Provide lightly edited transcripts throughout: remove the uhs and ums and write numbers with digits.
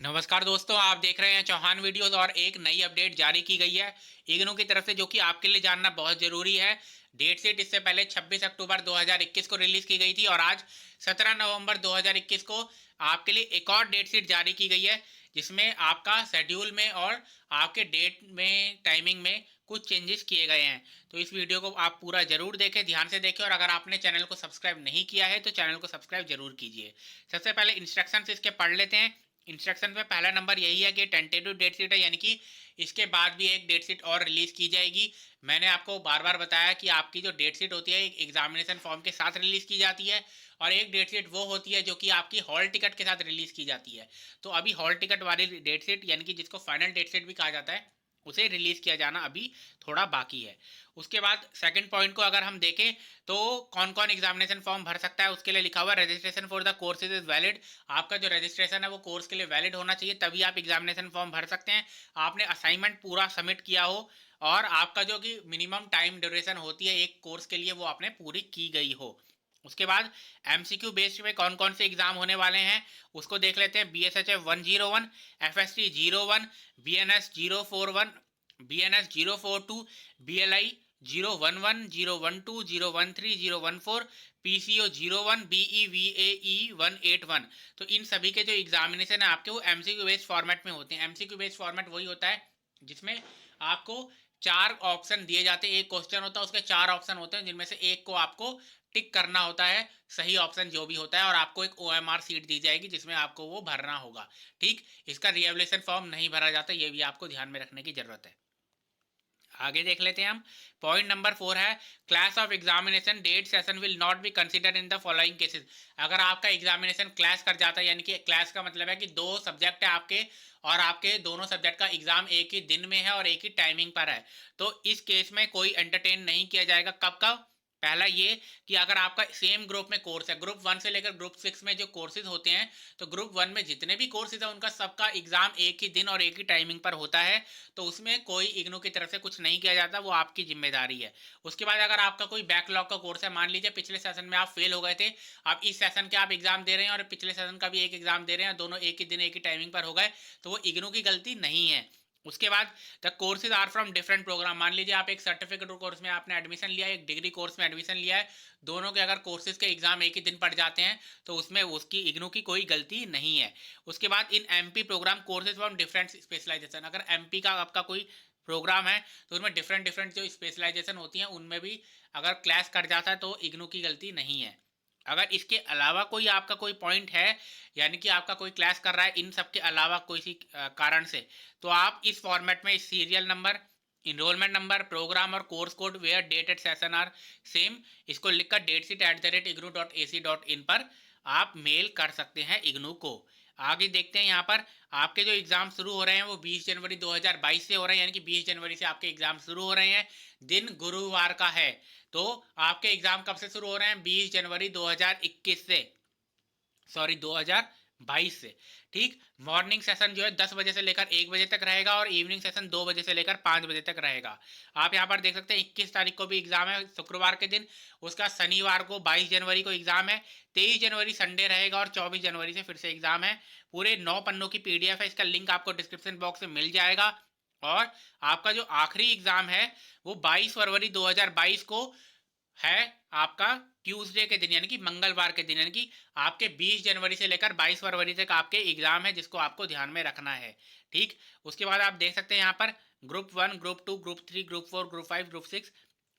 नमस्कार दोस्तों, आप देख रहे हैं चौहान वीडियोस और एक नई अपडेट जारी की गई है इग्नू की तरफ से, जो कि आपके लिए जानना बहुत ज़रूरी है। डेट शीट इससे पहले 26 अक्टूबर 2021 को रिलीज़ की गई थी और आज 17 नवंबर 2021 को आपके लिए एक और डेट शीट जारी की गई है, जिसमें आपका शेड्यूल में और आपके डेट में, टाइमिंग में कुछ चेंजेस किए गए हैं। तो इस वीडियो को आप पूरा ज़रूर देखें, ध्यान से देखें, और अगर आपने चैनल को सब्सक्राइब नहीं किया है तो चैनल को सब्सक्राइब जरूर कीजिए। सबसे पहले इंस्ट्रक्शंस इसके पढ़ लेते हैं। इंस्ट्रक्शन में पहला नंबर यही है कि टेंटेटिव डेट शीट है, यानी कि इसके बाद भी एक डेट शीट और रिलीज की जाएगी। मैंने आपको बार बार बताया कि आपकी जो डेट शीट होती है एक एग्जामिनेशन फॉर्म के साथ रिलीज की जाती है, और एक डेट शीट वो होती है जो कि आपकी हॉल टिकट के साथ रिलीज की जाती है। तो अभी हॉल टिकट वाली डेट शीट, यानी कि जिसको फाइनल डेट शीट भी कहा जाता है, उसे रिलीज किया जाना अभी थोड़ा बाकी है। उसके बाद सेकंड पॉइंट को अगर हम देखें तो कौन कौन एग्जामिनेशन फॉर्म भर सकता है, उसके लिए लिखा हुआ registration for the courses is valid. आपका जो रजिस्ट्रेशन है वो कोर्स के लिए वैलिड होना चाहिए, तभी आप एग्जामिनेशन फॉर्म भर सकते हैं। आपने असाइनमेंट पूरा सबमिट किया हो और आपका जो कि मिनिमम टाइम ड्यूरेशन होती है एक कोर्स के लिए वो आपने पूरी की गई हो। उसके बाद एमसीक्यू बेस्ड में कौन कौन से एग्जाम होने वाले हैं उसको देख लेते हैं। B S H F 101, F S T 01, B N S 041, B N S 042, B L I 011, 012, 013, 014, PCO 01, BE VAE 181। तो इन सभी के जो एग्जामिनेशन है आपके वो एमसीक्यू बेस्ड फॉर्मेट में होते हैं। एमसीक्यू बेस्ड फॉर्मेट वही होता है जिसमें आपको चार ऑप्शन दिए जाते हैं। एक क्वेश्चन होता है, उसके चार ऑप्शन होते हैं, जिनमें से एक को आपको टिक करना होता है, सही ऑप्शन जो भी होता है, और आपको एक ओएमआर सीट दी जाएगी जिसमें आपको वो भरना होगा। ठीक, इसका रिएवलेशन फॉर्म नहीं भरा जाता, ये भी आपको ध्यान में रखने की जरूरत है। आगे देख लेते हैं हम। पॉइंट नंबर 4 है class of examination date session will not be considered in the following cases. अगर आपका एग्जामिनेशन क्लास कर जाता है, यानी कि क्लास का मतलब है कि दो सब्जेक्ट है आपके, और आपके दोनों सब्जेक्ट का एग्जाम एक ही दिन में है और एक ही टाइमिंग पर है, तो इस केस में कोई एंटरटेन नहीं किया जाएगा। कब कब? पहला ये कि अगर आपका सेम ग्रुप में कोर्स है, ग्रुप 1 से लेकर ग्रुप 6 में जो कोर्सेज होते हैं, तो ग्रुप 1 में जितने भी कोर्सेज है उनका सबका एग्जाम एक ही दिन और एक ही टाइमिंग पर होता है, तो उसमें कोई इग्नू की तरफ से कुछ नहीं किया जाता, वो आपकी जिम्मेदारी है। उसके बाद अगर आपका कोई बैकलॉग का कोर्स है, मान लीजिए पिछले सेशन में आप फेल हो गए थे, आप इस सेशन के आप एग्जाम दे रहे हैं और पिछले सेशन का भी एक एग्जाम दे रहे हैं, दोनों एक ही दिन एक ही टाइमिंग पर हो गए, तो वो इग्नू की गलती नहीं है। उसके बाद the courses are from different programme. मान लीजिए आप एक सर्टिफिकेट कोर्स में आपने एडमिशन लिया है, एक डिग्री कोर्स में एडमिशन लिया है, दोनों के अगर कोर्सेज के एग्जाम एक ही दिन पड़ जाते हैं, तो उसमें उसकी इग्नू की कोई गलती नहीं है। उसके बाद in MP programme courses from different specialisation. अगर एमपी का आपका कोई प्रोग्राम है तो उसमें डिफरेंट डिफरेंट जो स्पेशलाइजेशन होती हैं उनमें भी अगर क्लास कर जाता है तो इग्नू की गलती नहीं है। अगर इसके अलावा कोई आपका कोई पॉइंट है, यानी कि आपका कोई क्लास कर रहा है इन सब के अलावा कोई सी कारण से, तो आप इस फॉर्मेट में serial number, enrolment number, programme और course code where date at session are same, इसको लिखकर datesheet@ignu.ac.in पर आप मेल कर सकते हैं इग्नू को। आगे देखते हैं यहाँ पर आपके जो एग्जाम शुरू हो रहे हैं वो 20 जनवरी 2022 से हो रहे हैं, यानी कि 20 जनवरी से आपके एग्जाम शुरू हो रहे हैं। दिन गुरुवार का है, तो आपके एग्जाम कब से शुरू हो रहे हैं? 20 जनवरी 2021 से, सॉरी 2022 से। ठीक, मॉर्निंग सेशन जो है 10 बजे से लेकर 1 बजे तक रहेगा और इवनिंग सेशन 2 बजे से लेकर 5 बजे तक रहेगा। आप यहाँ पर देख सकते हैं 21 तारीख को भी एग्जाम है, शुक्रवार के दिन। उसका शनिवार को 22 जनवरी को एग्जाम है, 23 जनवरी संडे रहेगा और 24 जनवरी से फिर से एग्जाम है। पूरे 9 पन्नों की पीडीएफ है, इसका लिंक आपको डिस्क्रिप्शन बॉक्स में मिल जाएगा। और आपका जो आखिरी एग्जाम है वो 22 फरवरी 2022 को है, आपका ट्यूसडे के दिन, यानी कि मंगलवार के दिन, यानी कि आपके 20 जनवरी से लेकर 22 फरवरी तक आपके एग्जाम है, जिसको आपको ध्यान में रखना है। ठीक, उसके बाद आप देख सकते हैं यहाँ पर group 1, group 2, group 3, group 4, group 5, group 6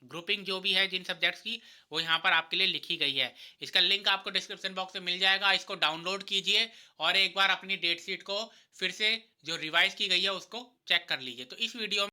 grouping जो भी है जिन सब्जेक्ट्स की, वो यहाँ पर आपके लिए लिखी गई है। इसका लिंक आपको डिस्क्रिप्शन बॉक्स में मिल जाएगा, इसको डाउनलोड कीजिए और एक बार अपनी डेट शीट को फिर से जो रिवाइज की गई है उसको चेक कर लीजिए। तो इस वीडियो